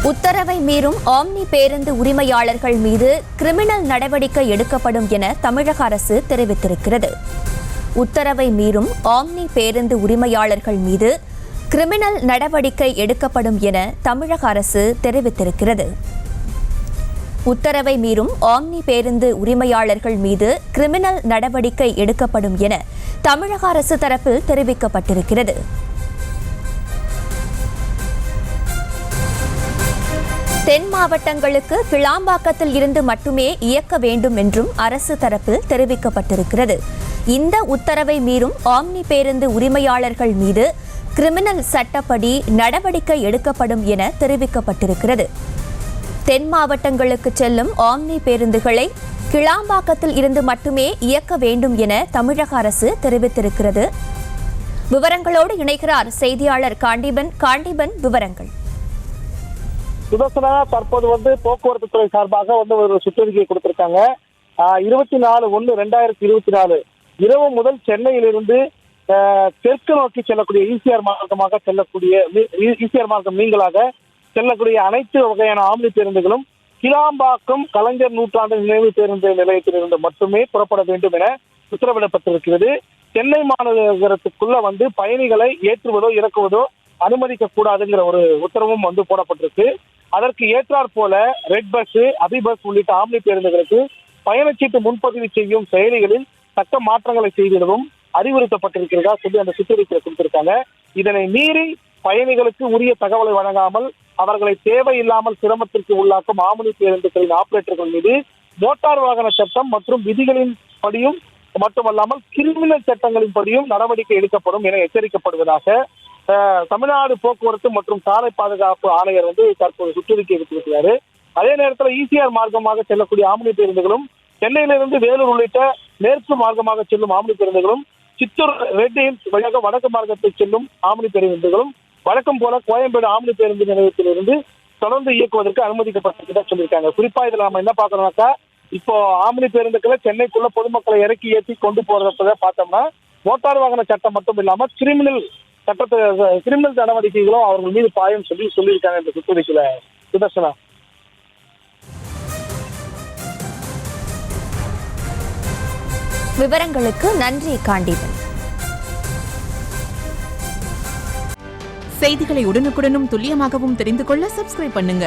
உத்தரவை மீறும் ஆம்னி பேருந்து உரிமையாளர்கள் மீது கிரிமினல் நடவடிக்கை எடுக்கப்படும் என தமிழக அரசு தெரிவித்திருக்கிறது. உத்தரவை மீறும் ஆம்னி பேருந்து உரிமையாளர்கள் மீது கிரிமினல் நடவடிக்கை எடுக்கப்படும் என தமிழக அரசு தெரிவித்திருக்கிறது. உத்தரவை மீறும் ஆம்னி பேருந்து உரிமையாளர்கள் மீது கிரிமினல் நடவடிக்கை எடுக்கப்படும் என தமிழக அரசு தரப்பில் தெரிவிக்கப்பட்டிருக்கிறது. தென் மாவட்டங்களுக்கு கிளாம்பாக்கத்தில் இருந்து மட்டுமே இயக்க வேண்டும் என்றும் அரசு தரப்பில் தெரிவிக்கப்பட்டிருக்கிறது. இந்த உத்தரவை மீறும் ஆம்னி பேருந்து உரிமையாளர்கள் மீது கிரிமினல் சட்டப்படி நடவடிக்கை எடுக்கப்படும் என தெரிவிக்கப்பட்டிருக்கிறது. தென் மாவட்டங்களுக்கு செல்லும் ஆம்னி பேருந்துகளை கிளாம்பாக்கத்தில் இருந்து மட்டுமே இயக்க வேண்டும் என தமிழக அரசு தெரிவித்திருக்கிறது. விவரங்களோடு இணைகிறார் செய்தியாளர் காண்டிபன். விவரங்கள். சுதர்சனா, தற்போது போக்குவரத்து துறை சார்பாக ஒரு சுற்றறிக்கை கொடுத்திருக்காங்க. 24/1/2024 இரவு முதல் சென்னையிலிருந்து தெற்கு நோக்கி செல்லக்கூடிய ஈசிஆர் மார்க்கம் நீங்களாக செல்லக்கூடிய அனைத்து வகையான ஆம்னி பேருந்துகளும் கிளாம்பாக்கம் கலைஞர் நூற்றாண்டு நினைவு பேருந்து நிலையத்திலிருந்து மட்டுமே புறப்பட வேண்டும் என உத்தரவிடப்பட்டிருக்கிறது. சென்னை மாநகரத்துக்குள்ள பயணிகளை ஏற்றுவதோ இறக்குவதோ அனுமதிக்க கூடாதுங்கிற ஒரு உத்தரவும் போடப்பட்டிருக்கு. அதற்கு ஏற்றாற் போல ரெட் பஸ், அபிபஸ் உள்ளிட்ட ஆம்னி பேருந்துகளுக்கு பயணச்சீட்டு முன்பதிவு செய்யும் செயலிகளில் தக்க மாற்றங்களை செய்திடவும் அறிவுறுத்தப்பட்டிருக்கிறதா சொல்லி அந்த சுற்றறிக்கையை கொடுத்திருக்காங்க. இதனை மீறி பயணிகளுக்கு உரிய தகவலை வழங்காமல் அவர்களை தேவையில்லாமல் சிரமத்திற்கு உள்ளாக்கும் ஆம்னி பேருந்துகளின் ஆபரேட்டர்கள் மீது மோட்டார் வாகன சட்டம் மற்றும் விதிகளின் படியும் மட்டுமல்லாமல் கிரிமினல் சட்டங்களின் படியும் நடவடிக்கை எடுக்கப்படும் என எச்சரிக்கப்படுவதாக தமிழ்நாடு போக்குவரத்து மற்றும் சாலை பாதுகாப்பு ஆணையர் தற்போது சுற்றறிக்கை விட்டிருக்கிறாரு. அதே நேரத்தில் ஈசிஆர் மார்க்கமாக செல்லக்கூடிய ஆம்னி பேருந்துகளும் சென்னையிலிருந்து வேலூர் உள்ளிட்ட மேற்கு மார்க்கமாக செல்லும் ஆம்னி பேருந்துகளும் சித்தூர் ரெட் ஹில்ஸ் வழியாக வடக்கு மார்க்கத்தை செல்லும் ஆம்னி பேருந்துகளும் வழக்கம் போல கோயம்பேடு ஆம்னி பேருந்து நிலையத்திலிருந்து தொடர்ந்து இயக்குவதற்கு அனுமதிக்கப்பட்டிருக்கிறதா சொல்லியிருக்காங்க. குறிப்பா இதுல நம்ம என்ன பார்க்கணும்னாக்கா, இப்போ ஆம்னி பேருந்துகளை சென்னைக்குள்ள பொதுமக்களை இறக்கி ஏற்றி கொண்டு போறத பார்த்தோம்னா மோட்டார் வாகன சட்டம் மட்டும் இல்லாம கிரிமினல் நடவடிக்கைகளும் அவர்கள் மீது பாயம் சொல்லியிருக்காங்க இந்த சுற்றறிக்கையில. சுதர்சனா, விவரங்களுக்கு நன்றி காண்டிபன். செய்திகளை உடனுக்குடனும் துல்லியமாகவும் தெரிந்து கொள்ள சப்ஸ்கிரைப் பண்ணுங்க.